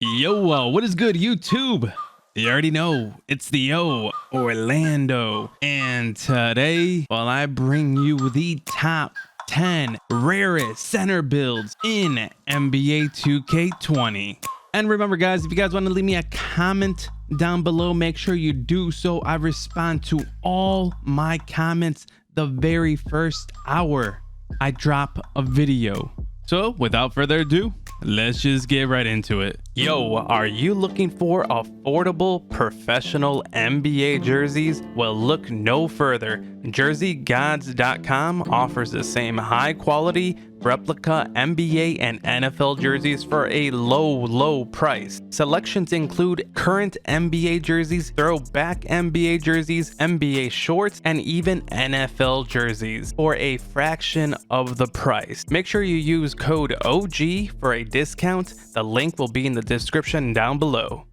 Yo, what is good, YouTube? You already know it's the Orlando. And today, I bring you the top 10 rarest center builds in NBA 2K20. And remember, guys, if you guys want to leave me a comment down below, make sure you do so. I respond to all my comments the very first hour I drop a video. So without further ado, let's just get right into it. Yo, are you looking for affordable professional NBA jerseys? Well, look no further. JerseyGods.com offers the same high quality replica NBA and NFL jerseys for a low price. Selections include current NBA jerseys, throwback NBA jerseys, NBA shorts, and even NFL jerseys for a fraction of the price. Make sure you use code OG for a discount. The link will be in the description down below.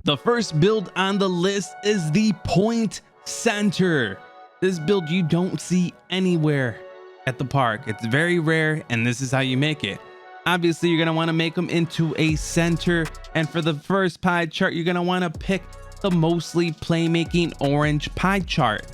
The first build on the list is the Point Center. This build you don't see anywhere at the park. It's very rare, and this is how you make it. Obviously, you're gonna want to make them into a center, and for the first pie chart, you're gonna want to pick the mostly playmaking orange pie chart.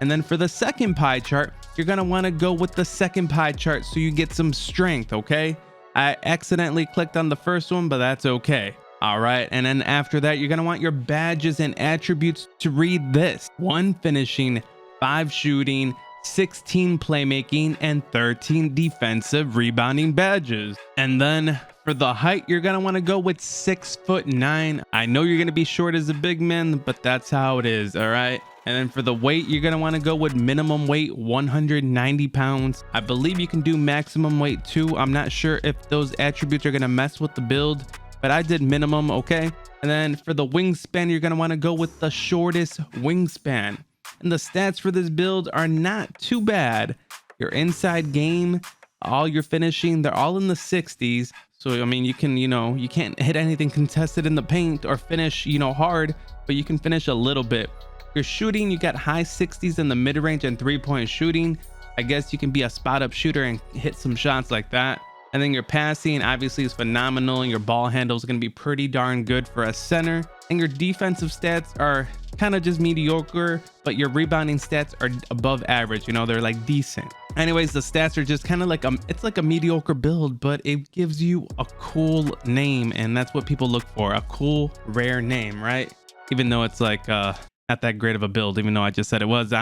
And then for the second pie chart, you're gonna want to go with the second pie chart so you get some strength, okay? I accidentally clicked on the first one, but that's okay. All right, and then after that, you're gonna want your badges and attributes to read this: 1 finishing, 5 shooting, 16 playmaking, and 13 defensive rebounding badges. And then for the height, you're gonna want to go with 6'9". I know you're gonna be short as a big man, but that's how it is. All right. And then for the weight, you're gonna want to go with minimum weight 190 pounds. I believe you can do maximum weight too. I'm not sure if those attributes are gonna mess with the build, but I did minimum. Okay. And then for the wingspan, you're gonna want to go with the shortest wingspan. And the stats for this build are not too bad. Your inside game, all your finishing, they're all in the 60s. So, I mean, you can, you can't hit anything contested in the paint or finish, hard, but you can finish a little bit. Your shooting, you got high 60s in the mid-range and 3-point shooting. I guess you can be a spot-up shooter and hit some shots like that. And then your passing obviously is phenomenal, and your ball handle is going to be pretty darn good for a center. And your defensive stats are kind of just mediocre, but your rebounding stats are above average. They're like decent. Anyways, the stats are just kind of like it's like a mediocre build, but it gives you a cool name, and that's what people look for, a cool, rare name, right? Even though it's like not that great of a build, even though I just said it was.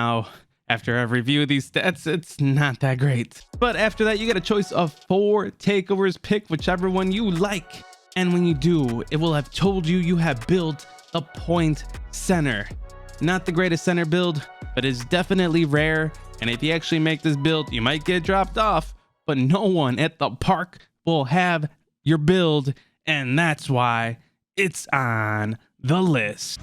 After I've reviewed these stats, it's not that great. But after that, you get a choice of 4 takeovers. Pick whichever one you like. And when you do, it will have told you you have built the Point Center. Not the greatest center build, but it's definitely rare. And if you actually make this build, you might get dropped off, but no one at the park will have your build. And that's why it's on the list.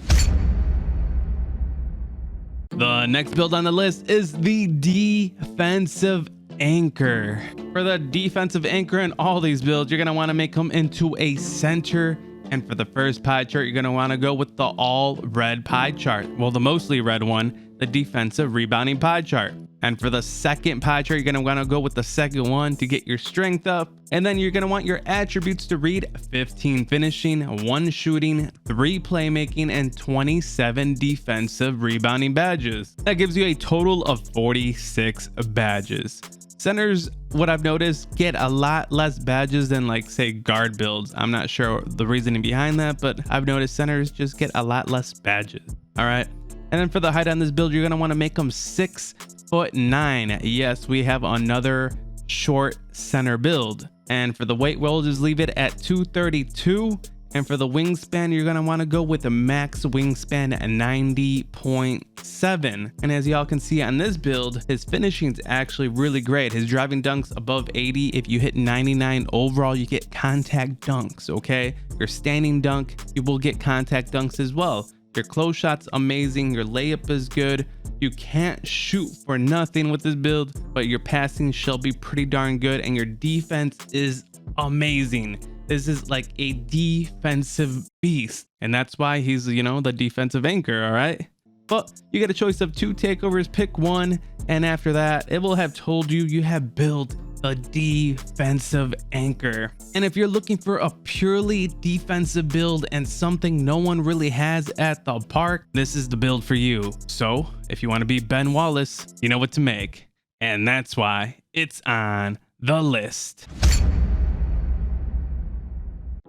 The next build on the list is the defensive anchor. For the defensive anchor in all these builds, you're going to want to make them into a center. And for the first pie chart, you're going to want to go with the all red pie chart. Well, the mostly red one, the defensive rebounding pie chart. And for the second pie chart, you're going to want to go with the second one to get your strength up. And then you're going to want your attributes to read 15 finishing, 1 shooting, 3 playmaking, and 27 defensive rebounding badges. That gives you a total of 46 badges. Centers, what I've noticed, get a lot less badges than, like, say, guard builds. I'm not sure the reasoning behind that, but I've noticed centers just get a lot less badges. All right. And then for the height on this build, you're going to want to make them 6'9". Yes, we have another short center build. And for the weight, we'll just leave it at 232. And for the wingspan, you're going to want to go with the max wingspan at 90.7. And as y'all can see on this build, his finishing is actually really great. His driving dunks above 80. If you hit 99 overall, you get contact dunks, okay? Your standing dunk, you will get contact dunks as well. Your close shot's amazing. Your layup is good. You can't shoot for nothing with this build, but your passing shall be pretty darn good, and your defense is amazing. This is like a defensive beast, and that's why he's, the defensive anchor. All right, but you get a choice of 2 takeovers. Pick one, and after that, it will have told you you have built the defensive anchor. And if you're looking for a purely defensive build and something no one really has at the park, this is the build for you. So if you want to be Ben Wallace, you know what to make. And that's why it's on the list.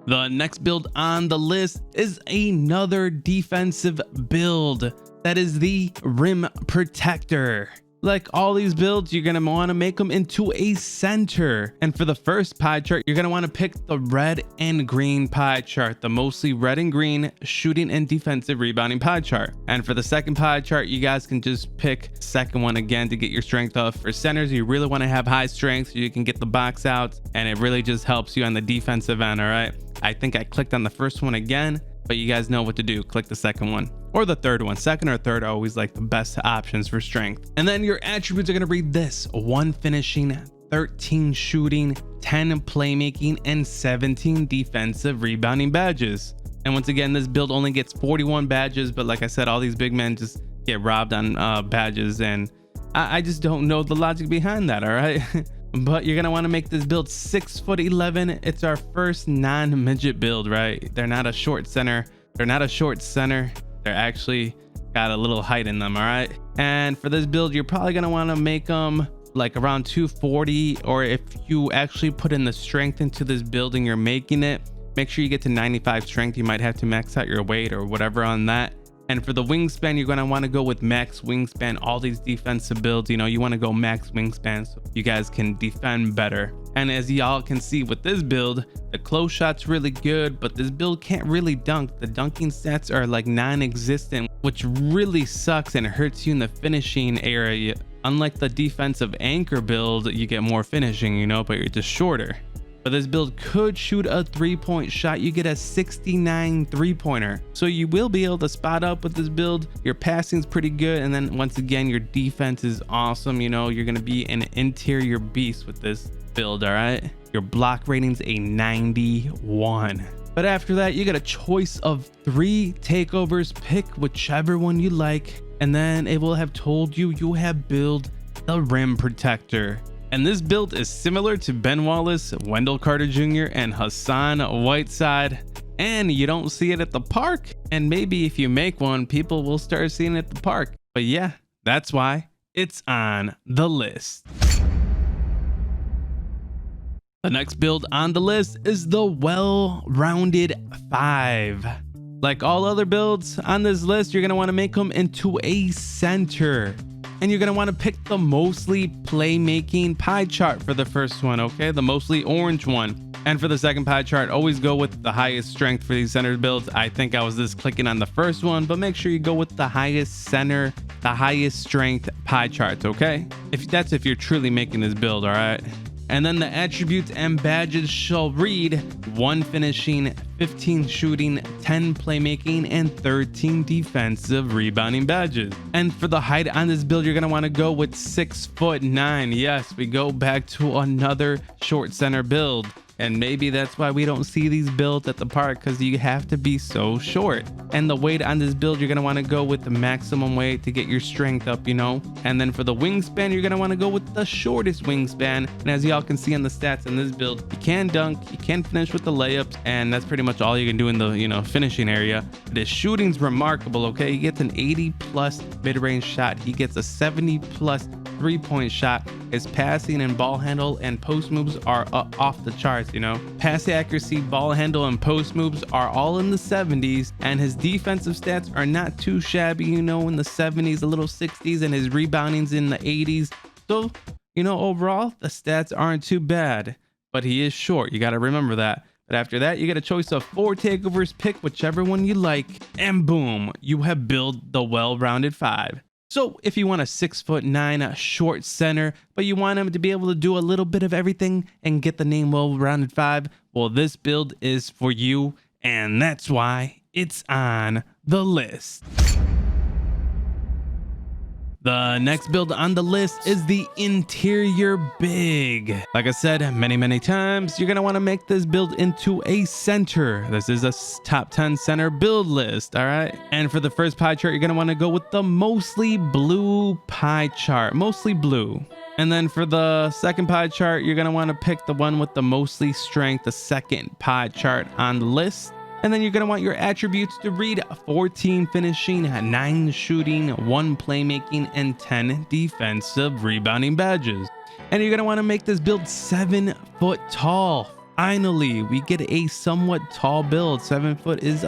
The next build on the list is another defensive build. That is the Rim Protector. Like all these builds, you're going to want to make them into a center. And for the first pie chart, you're going to want to pick the red and green pie chart, the mostly red and green shooting and defensive rebounding pie chart. And for the second pie chart, you guys can just pick the second one again to get your strength up. For centers, you really want to have high strength so you can get the box out, and it really just helps you on the defensive end. All right. I think I clicked on the first one again, but you guys know what to do. Click the second one or the third one. Second or third are always like the best options for strength. And then your attributes are going to read this: 1 finishing, 13 shooting, 10 playmaking, and 17 defensive rebounding badges. And once again, this build only gets 41 badges, but like I said, all these big men just get robbed on badges, and I just don't know the logic behind that. All right. But you're going to want to make this build 6'11". It's our first non-midget build, right? They're not a short center. They're actually got a little height in them. All right. And for this build, you're probably going to want to make them like around 240, or if you actually put in the strength into this build and you're making it, make sure you get to 95 strength. You might have to max out your weight or whatever on that. And for the wingspan, you're going to want to go with max wingspan. All these defensive builds, you know, you want to go max wingspan so you guys can defend better. And as y'all can see with this build, the close shot's really good, but this build can't really dunk. The dunking stats are like non-existent, which really sucks and hurts you in the finishing area. Unlike the defensive anchor build, you get more finishing, you know, but you're just shorter. But this build could shoot a 3-point shot. You get a 69 3-pointer. So you will be able to spot up with this build. Your passing's pretty good. And then once again, your defense is awesome. You know, you're going to be an interior beast with this build. All right. Your block rating's a 91. But after that, you get a choice of 3 takeovers. Pick whichever one you like. And then it will have told you have built the Rim Protector. And this build is similar to Ben Wallace, Wendell Carter Jr., and Hassan Whiteside. And you don't see it at the park. And maybe if you make one, people will start seeing it at the park. But yeah, that's why it's on the list. The next build on the list is the Well-Rounded 5. Like all other builds on this list, you're going to want to make them into a center. And you're going to want to pick the mostly playmaking pie chart for the first one, okay? The mostly orange one. And for the second pie chart, always go with the highest strength for these center builds. I think I was just clicking on the first one, but make sure you go with the highest center, the highest strength pie charts, okay? If you're truly making this build, all right? And then the attributes and badges shall read 1 finishing, 15 shooting, 10 playmaking, and 13 defensive rebounding badges. And for the height on this build, you're going to want to go with 6'9". Yes, we go back to another short center build. And maybe that's why we don't see these builds at the park, because you have to be so short. And the weight on this build, you're going to want to go with the maximum weight to get your strength up, you know. And then for the wingspan, you're going to want to go with the shortest wingspan. And as y'all can see on the stats in this build, you can dunk, you can finish with the layups, and that's pretty much all you can do in the, you know, finishing area. The shooting's remarkable, okay? He gets an 80+ mid-range shot. He gets a 70+ 3-point shot. His passing and ball handle and post moves are off the charts, you know. Pass accuracy, ball handle, and post moves are all in the 70s, and his defensive stats are not too shabby, you know, in the 70s, a little 60s, and his rebounding's in the 80s. So, you know, overall, the stats aren't too bad, but he is short. You got to remember that. But after that, you get a choice of 4 takeovers. Pick whichever one you like, and boom, you have built the Well-Rounded 5. So if you want a 6'9" short center, but you want him to be able to do a little bit of everything and get the name Well-Rounded 5, well, this build is for you, and that's why it's on the list. The next build on the list is the Interior Big. Like I said many times, you're going to want to make this build into a center. This is a top 10 center build list, all right? And for the first pie chart, you're going to want to go with the mostly blue pie chart. Mostly blue. And then for the second pie chart, you're going to want to pick the one with the mostly strength, the second pie chart on the list. And then you're going to want your attributes to read 14 finishing, 9 shooting, 1 playmaking, and 10 defensive rebounding badges. And you're going to want to make this build 7 foot tall. Finally, we get a somewhat tall build. 7 foot is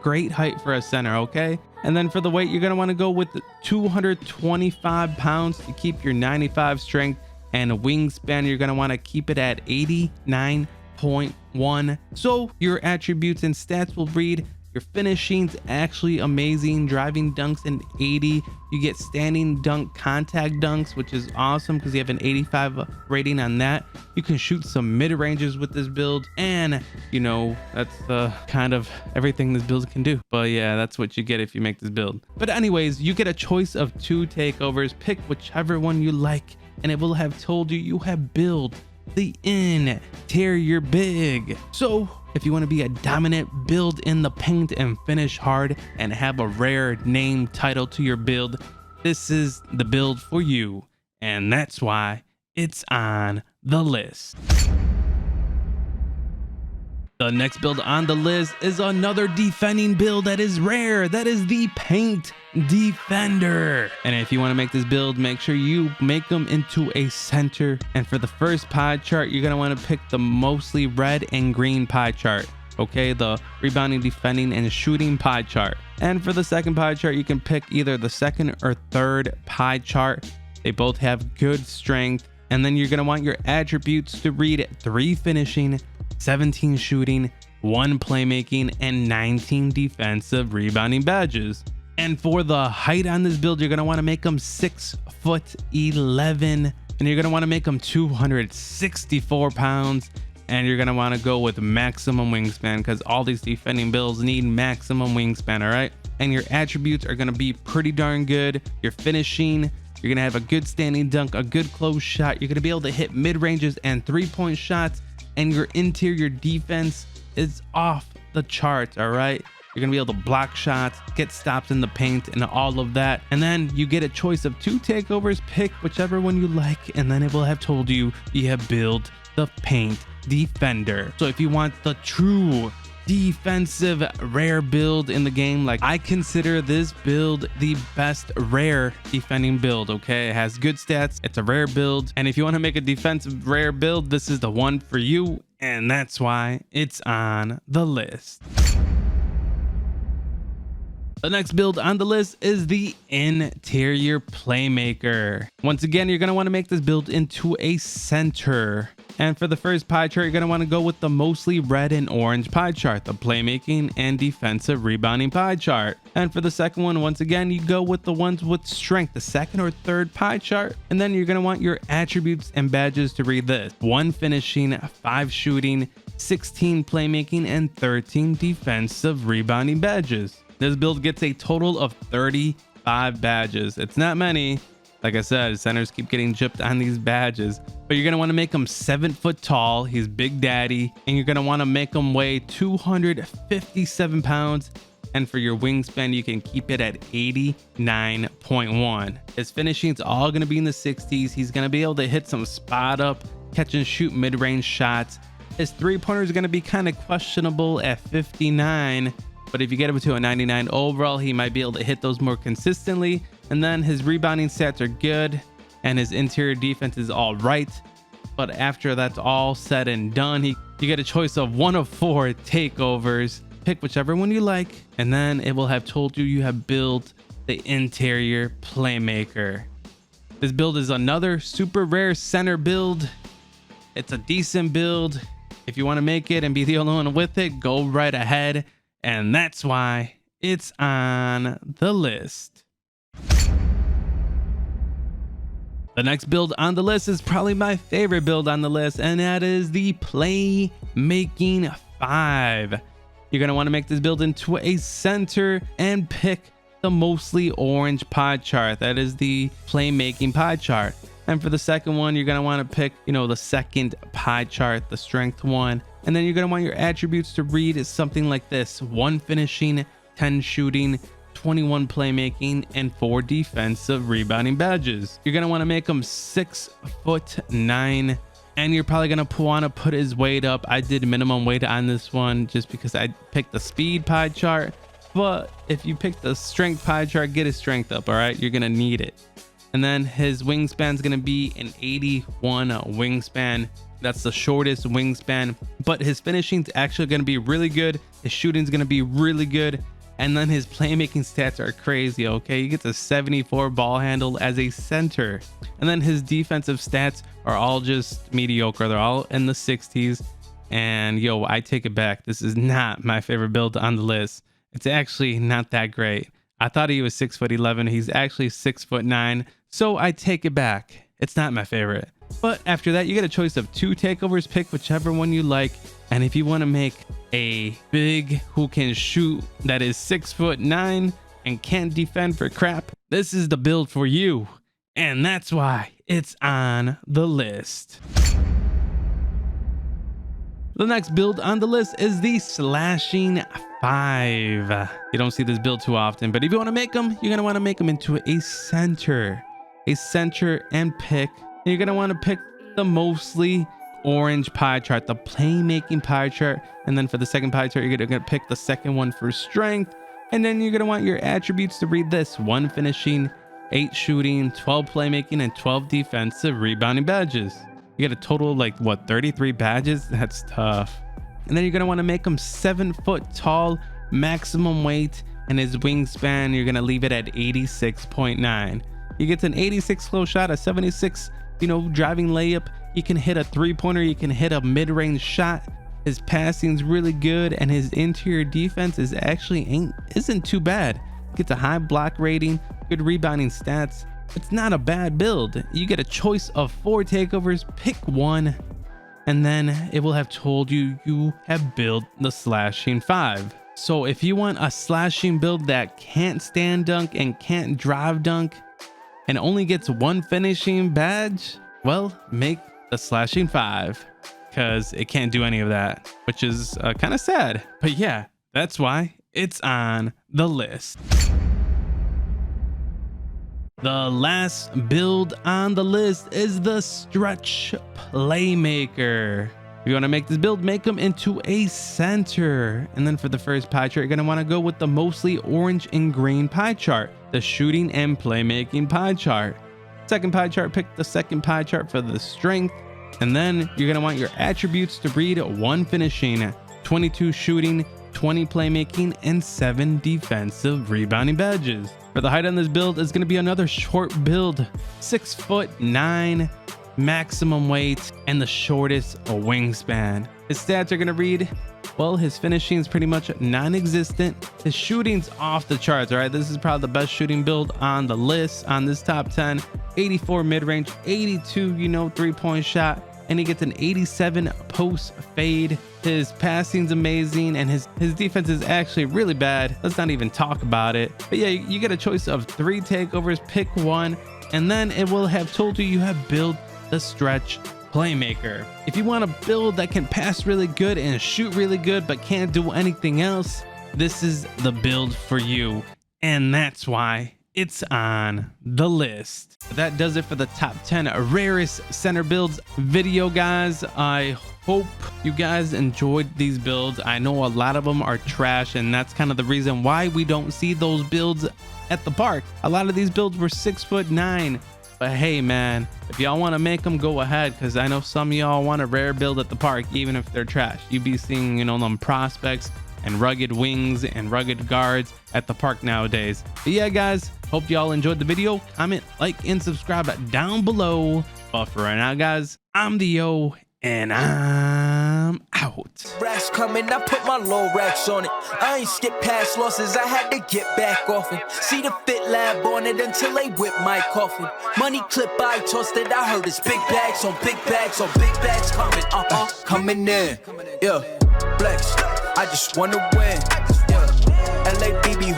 great height for a center, okay? And then for the weight, you're going to want to go with 225 pounds to keep your 95 strength, and a wingspan, you're going to want to keep it at 89.1. So your attributes and stats will read: your finishing's actually amazing, driving dunks an 80. You get standing dunk contact dunks, which is awesome because you have an 85 rating on that. You can shoot some mid-ranges with this build, and you know, that's the kind of everything this build can do. But yeah, that's what you get if you make this build. But anyways, you get a choice of 2 takeovers. Pick whichever one you like, and it will have told you have built the interior big. So if you want to be a dominant build in the paint and finish hard and have a rare name title to your build, this is the build for you, and that's why it's on the list. The next build on the list is another defending build that is rare. That is the Paint Defender. And if you want to make this build, make sure you make them into a center. And for the first pie chart, you're going to want to pick the mostly red and green pie chart. Okay, the rebounding, defending, and shooting pie chart. And for the second pie chart, you can pick either the second or third pie chart. They both have good strength. And then you're going to want your attributes to read 3 finishing, 17 shooting, 1 playmaking, and 19 defensive rebounding badges. And for the height on this build, you're going to want to make them 6'11", and you're going to want to make them 264 pounds. And you're going to want to go with maximum wingspan because all these defending builds need maximum wingspan, all right? And your attributes are going to be pretty darn good. Your finishing, you're going to have a good standing dunk, a good close shot. You're going to be able to hit mid-ranges and 3-point shots. And your interior defense is off the charts, all right? You're gonna be able to block shots, get stops in the paint, and all of that. And then you get a choice of 2 takeovers. Pick whichever one you like, and then it will have told you have built the Paint Defender. So if you want the true defensive rare build in the game, like, I consider this build the best rare defending build. Okay, it has good stats, it's a rare build, and if you want to make a defensive rare build, this is the one for you, and that's why it's on the list. The next build on the list is the interior Playmaker. Once again, you're going to want to make this build into a center. And for the first pie chart, you're going to want to go with the mostly red and orange pie chart, the playmaking and defensive rebounding pie chart. And for the second one, once again, you go with the ones with strength, the second or third pie chart. And then you're going to want your attributes and badges to read this: 1 finishing, 5 shooting, 16 playmaking, and 13 defensive rebounding badges. This build gets a total of 35 badges. It's not many. Like I said, centers keep getting gypped on these badges, but you're going to want to make him 7 foot tall. He's Big Daddy, and you're going to want to make him weigh 257 pounds. And for your wingspan, you can keep it at 89.1. His finishing's all going to be in the 60s. He's going to be able to hit some spot up, catch and shoot mid-range shots. His 3-pointer is going to be kind of questionable at 59. But if you get him to a 99 overall, he might be able to hit those more consistently. And then his rebounding stats are good, and his interior defense is all right. But after that's all said and done, you get a choice of 1 of 4 takeovers. Pick whichever one you like, and then it will have told you have built the interior Playmaker. This build is another super rare center build. It's a decent build. If you want to make it and be the only one with it, go right ahead. And that's why it's on the list. The next build on the list is probably my favorite build on the list, and that is the Playmaking 5. You're going to want to make this build into a center and pick the mostly orange pie chart. That is the Playmaking pie chart. And for the second one, you're going to want to pick, the second pie chart, the strength one. And then you're going to want your attributes to read something like this: 1 finishing, 10 shooting, 21 playmaking, and 4 defensive rebounding badges. You're gonna want to make him 6'9", and you're probably gonna want to put his weight up. I did minimum weight on this one just because I picked the speed pie chart, but if you pick the strength pie chart, get his strength up. All right, you're gonna need it. And then his wingspan is gonna be an 81 wingspan. That's the shortest wingspan, but his finishing is actually gonna be really good. His shooting is gonna be really good. And then his playmaking stats are crazy, okay? He gets a 74 ball handle as a center. And then his defensive stats are all just mediocre. They're all in the 60s. And yo, I take it back. This is not my favorite build on the list. It's actually not that great. I thought he was 6'11". He's actually 6'9". So I take it back. It's not my favorite. But after that, you get a choice of 2 takeovers. Pick whichever one you like. And if you want to make a big who can shoot that is 6'9" and can't defend for crap, this is the build for you. And that's why it's on the list. The next build on the list is the Slashing 5. You don't see this build too often, but if you want to make them, you're going to want to make them into a center. And pick. You're going to want to pick the mostly orange pie chart, the playmaking pie chart. And then for the second pie chart, you're going to pick the second one for strength. And then you're going to want your attributes to read this: 1 finishing, 8 shooting, 12 playmaking, and 12 defensive rebounding badges. You get a total of like what, 33 badges? That's tough. And then you're going to want to make him 7 foot tall, maximum weight, and his wingspan, you're going to leave it at 86.9. He gets an 86 close shot, a 76, driving layup. He can hit a 3-pointer. He can hit a mid-range shot. His passing's really good, and his interior defense is actually isn't too bad. Gets a high block rating, good rebounding stats. It's not a bad build. You get a choice of 4 takeovers. Pick one, and then it will have told you you have built the Slashing 5. So if you want a slashing build that can't stand dunk and can't drive dunk and only gets 1 finishing badge, well, make the Slashing 5, because it can't do any of that, which is kind of sad. But yeah, that's why it's on the list. The last build on the list is the Stretch Playmaker. If you want to make this build, make them into a center. And then for the first pie chart, you're going to want to go with the mostly orange and green pie chart, the shooting and playmaking pie chart. Second pie chart, pick the second pie chart for the strength. And then you're going to want your attributes to read: 1 finishing, 22 shooting, 20 playmaking, and 7 defensive rebounding badges. For the height on this build is going to be another short build, 6'9", maximum weight, and the shortest wingspan. His stats are going to read, well, his finishing is pretty much non-existent. His shooting's off the charts. All right, this is probably the best shooting build on the list on this top 10. 84 mid-range, 82 3-point shot, and he gets an 87 post fade. His passing's amazing, and his defense is actually really bad. Let's not even talk about it. But yeah, you get a choice of 3 takeovers. Pick one, and then it will have told you you have built the Stretch Playmaker. If you want a build that can pass really good and shoot really good but can't do anything else, this is the build for you, and that's why it's on the list. That does it for the top 10 rarest center builds video, guys. I hope you guys enjoyed these builds. I know a lot of them are trash, and that's kind of the reason why we don't see those builds at the park. A lot of these builds were 6'9". But hey, man, if y'all want to make them, go ahead, because I know some of y'all want a rare build at the park, even if they're trash. You be seeing, them prospects and rugged wings and rugged guards at the park nowadays. But yeah, guys, hope y'all enjoyed the video. Comment, like, and subscribe down below. But for right now, guys, I'm the Yo, and I'm out. Racks coming, I put my low racks on it. I ain't skip past losses, I had to get back off it. See the Fit Lab on it until they whip my coffin. Money clip, I tossed it, I heard it's big bags on big bags on big bags coming, coming in. Yeah, flex, I just wanna win. Yeah, LABB